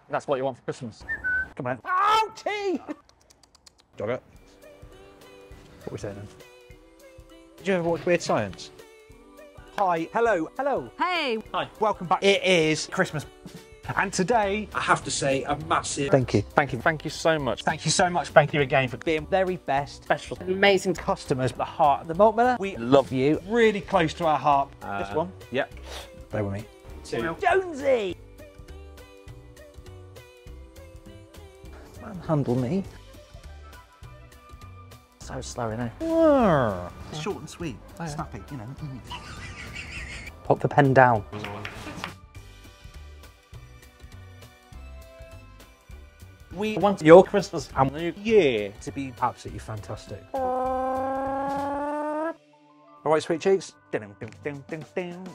That's what you want for Christmas. Come on. Ouchie! Jog it. What are we saying then? Did you ever watch Weird Science? Hi, hello, hello. Hey! Hi. Welcome back. It is Christmas. And today, I have to say a massive thank you. Thank you. Thank you so much. Thank you so much. Thank you again for being very best Special. Amazing. customers, the heart of the Malt Miller. We love you. Really close to our heart. This one. Yep. Bear with me. 2. Jonesy! Manhandle me. So slow, innit? It's short and sweet. Snappy, you know. Put the pen down. We Want your Christmas and New year to be absolutely fantastic. All right, sweet cheeks. Ding, ding, ding, ding, ding.